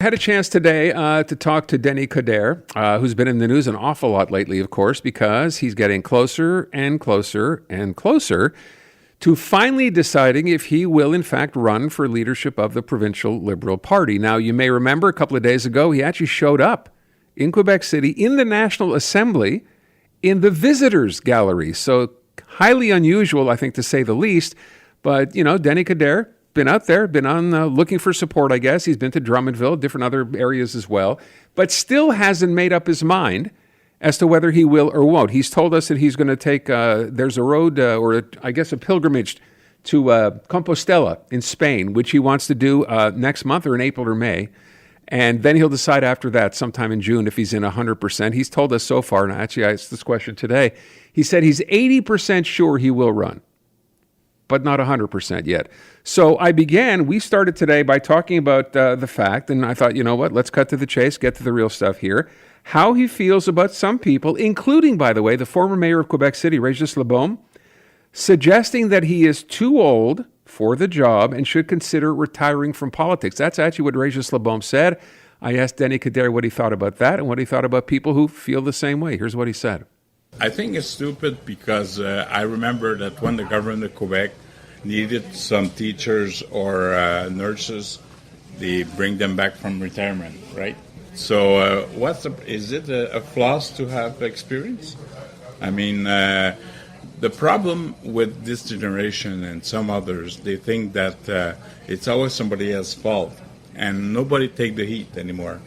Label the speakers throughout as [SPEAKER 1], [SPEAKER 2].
[SPEAKER 1] Had a chance today to talk to Denis Coderre, who's been in the news an awful lot lately, of course, because he's getting closer and closer and closer to finally deciding if he will, in fact, run for leadership of the Provincial Liberal Party. Now, you may remember a couple of days ago, he actually showed up in Quebec City in the National Assembly in the visitors gallery. So highly unusual, I think, to say the least. But, Denis Coderre, been out there, been on looking for support, I guess. He's been to Drummondville, different other areas as well, but still hasn't made up his mind as to whether he will or won't. He's told us that he's going to take, there's a road a pilgrimage to Compostela in Spain, which he wants to do next month or in April or May. And then he'll decide after that, sometime in June, if he's in 100%. He's told us so far, and actually I asked this question today, he said he's 80% sure he will run, but not 100% yet. So we started today by talking about the fact, and I thought, you know what, let's cut to the chase, get to the real stuff here, how he feels about some people, including, by the way, the former mayor of Quebec City, Régis Lebaume, suggesting that he is too old for the job and should consider retiring from politics. That's actually what Régis Lebaume said. I asked Denis Coderre what he thought about that and what he thought about people who feel the same way. Here's what he said.
[SPEAKER 2] I think it's stupid because I remember that when the government of Quebec needed some teachers or nurses, they bring them back from retirement, right? So is it a flaw to have experience? I mean, the problem with this generation and some others, they think that it's always somebody else's fault, and nobody take the heat anymore.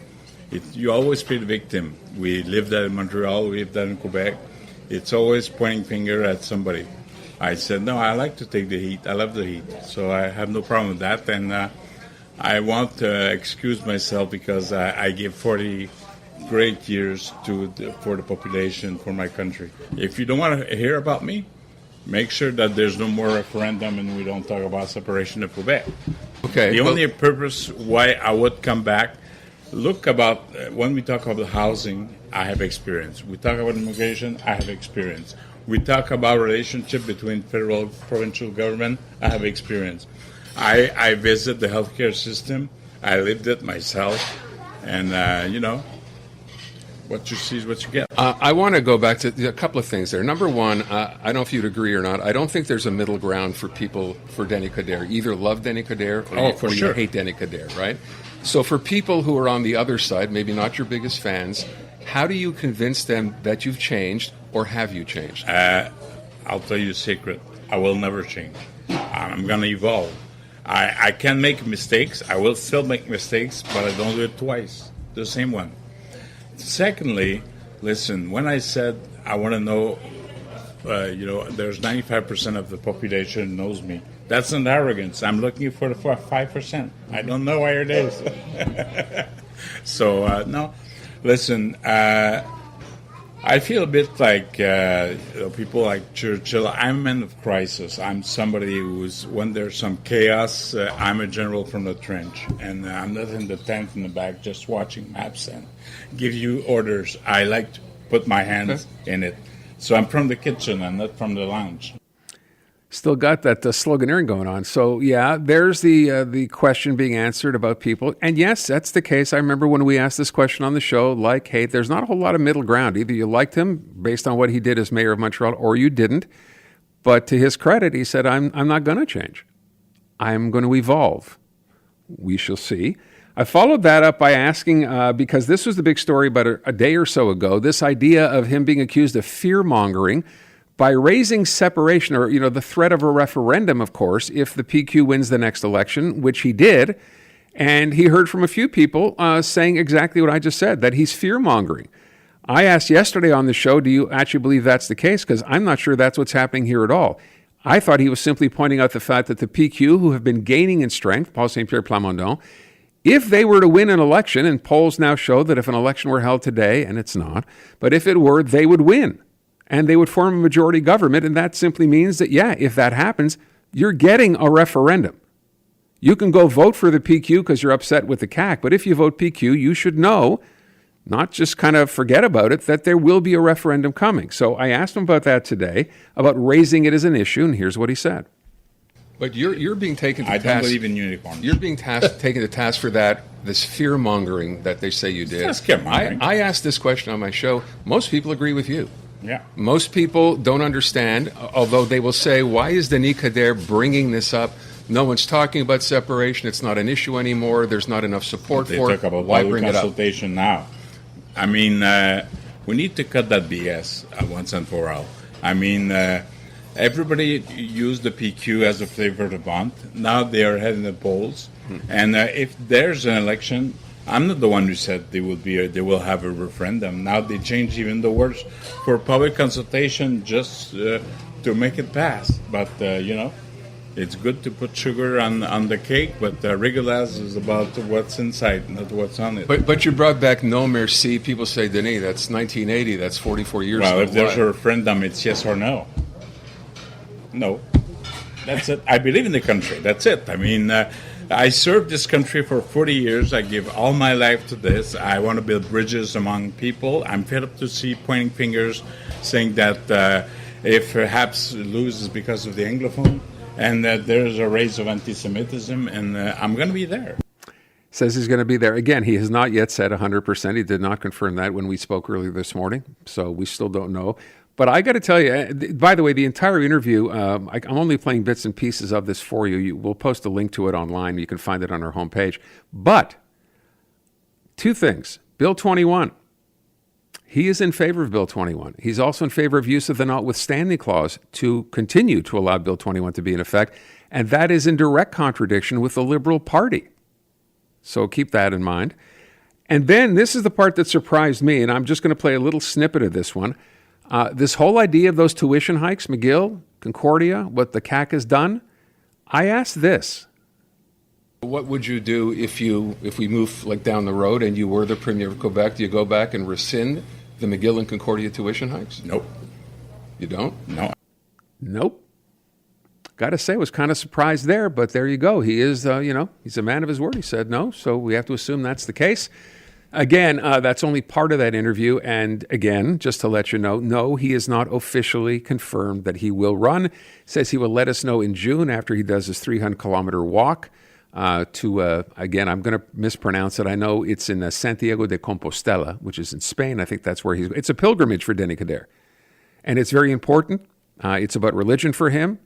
[SPEAKER 2] You always play the victim. We lived that in Montreal, we lived that in Quebec. It's always pointing finger at somebody. I said, no, I like to take the heat. I love the heat. So I have no problem with that. And I want to excuse myself because I gave 40 great years for the population, for my country. If you don't want to hear about me, make sure that there's no more referendum and we don't talk about separation of Quebec.
[SPEAKER 1] Okay.
[SPEAKER 2] The only purpose why I would come back, when we talk about housing, I have experience. We talk about immigration, I have experience. We talk about relationship between federal, provincial government, I have experience. I visit the healthcare system, I lived it myself, and what you see is what you get.
[SPEAKER 1] I want to go back to a couple of things there. Number one, I don't know if you'd agree or not, I don't think there's a middle ground for people for Denis Coderre. Either love Denis Coderre or you hate Denis Coderre, right? So for people who are on the other side, maybe not your biggest fans, how do you convince them that you've changed, or have you changed?
[SPEAKER 2] I'll tell you a secret. I will never change. I'm going to evolve. I can make mistakes. I will still make mistakes, but I don't do it twice. The same one. Secondly, listen, when I said I want to know, there's 95% of the population knows me. That's an arrogance. I'm looking for the 5%. I don't know where it is. So, no. Listen, I feel a bit like people like Churchill. I'm a man of crisis. I'm somebody who's, when there's some chaos, I'm a general from the trench. And I'm not in the tent in the back just watching maps and give you orders. I like to put my hands in it. So I'm from the kitchen. I'm not from the lounge.
[SPEAKER 1] Still got that sloganeering going on. So, yeah, there's the question being answered about people. And yes, that's the case. I remember when we asked this question on the show, like, hey, there's not a whole lot of middle ground. Either you liked him based on what he did as mayor of Montreal, or you didn't. But to his credit, he said, I'm not going to change. I'm going to evolve. We shall see. I followed that up by asking, because this was the big story about a day or so ago, this idea of him being accused of fear-mongering by raising separation, or, the threat of a referendum, of course, if the PQ wins the next election, which he did. And he heard from a few people saying exactly what I just said, that he's fear-mongering. I asked yesterday on the show, do you actually believe that's the case? Because I'm not sure that's what's happening here at all. I thought he was simply pointing out the fact that the PQ, who have been gaining in strength, Paul St. Pierre Plamondon, if they were to win an election, and polls now show that if an election were held today, and it's not, but if it were, they would win. And they would form a majority government, and that simply means that, if that happens, you're getting a referendum. You can go vote for the PQ because you're upset with the CAQ, but if you vote PQ, you should know, not just kind of forget about it, that there will be a referendum coming. So I asked him about that today, about raising it as an issue, and here's what he said. But you're being taken to
[SPEAKER 2] I
[SPEAKER 1] task.
[SPEAKER 2] don't believe in unicorns.
[SPEAKER 1] You're being taken to task for this fear mongering that they say you did.
[SPEAKER 2] It's scaremongering.
[SPEAKER 1] I asked this question on my show. Most people agree with you.
[SPEAKER 2] Yeah.
[SPEAKER 1] Most people don't understand, although they will say, "Why is Denis Coderre bringing this up? No one's talking about separation. It's not an issue anymore. There's not enough support
[SPEAKER 2] They
[SPEAKER 1] for
[SPEAKER 2] talk
[SPEAKER 1] it.
[SPEAKER 2] about
[SPEAKER 1] Why
[SPEAKER 2] public
[SPEAKER 1] bring it up?"
[SPEAKER 2] consultation now. I mean, we need to cut that BS once and for all. I mean, everybody used the PQ as a flavor of the month. Now they are heading the polls, and if there's an election, I'm not the one who said they will have a referendum. Now they change even the words for public consultation just to make it pass. But it's good to put sugar on the cake, but Rigolaz is about what's inside, not what's on it.
[SPEAKER 1] But you brought back no merci. People say, Denis, that's 1980. That's 44 years ago.
[SPEAKER 2] Well, if there's a referendum, it's yes or no. No. That's it. I believe in the country. That's it. I mean, I served this country for 40 years. I give all my life to this. I want to build bridges among people. I'm fed up to see pointing fingers saying that if perhaps lose is because of the Anglophone, and that there's a rise of anti-Semitism, and I'm going to be there.
[SPEAKER 1] Says he's going to be there. Again, he has not yet said 100%. He did not confirm that when we spoke earlier this morning, so we still don't know. But I got to tell you, by the way, the entire interview, I'm only playing bits and pieces of this for you. We'll post a link to it online. You can find it on our homepage. But two things. Bill 21. He is in favor of Bill 21. He's also in favor of use of the notwithstanding clause to continue to allow Bill 21 to be in effect, and that is in direct contradiction with the Liberal Party. So keep that in mind. And then this is the part that surprised me, and I'm just going to play a little snippet of this one. This whole idea of those tuition hikes, McGill, Concordia, what the CAC has done, I asked this. What would you do if we move like down the road and you were the Premier of Quebec? Do you go back and rescind the McGill and Concordia tuition hikes?
[SPEAKER 2] Nope.
[SPEAKER 1] You don't?
[SPEAKER 2] No.
[SPEAKER 1] Nope. Got to say, I was kind of surprised there, but there you go. He is, he's a man of his word. He said no, so we have to assume that's the case. Again, that's only part of that interview. And again, just to let you know, no, he is not officially confirmed that he will run. Says he will let us know in June after he does his 300-kilometer walk. Again, I'm going to mispronounce it. I know it's in Santiago de Compostela, which is in Spain. I think that's where it's a pilgrimage for Denis Coderre. And it's very important. It's about religion for him.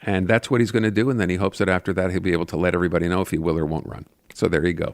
[SPEAKER 1] And that's what he's going to do. And then he hopes that after that, he'll be able to let everybody know if he will or won't run. So there you go.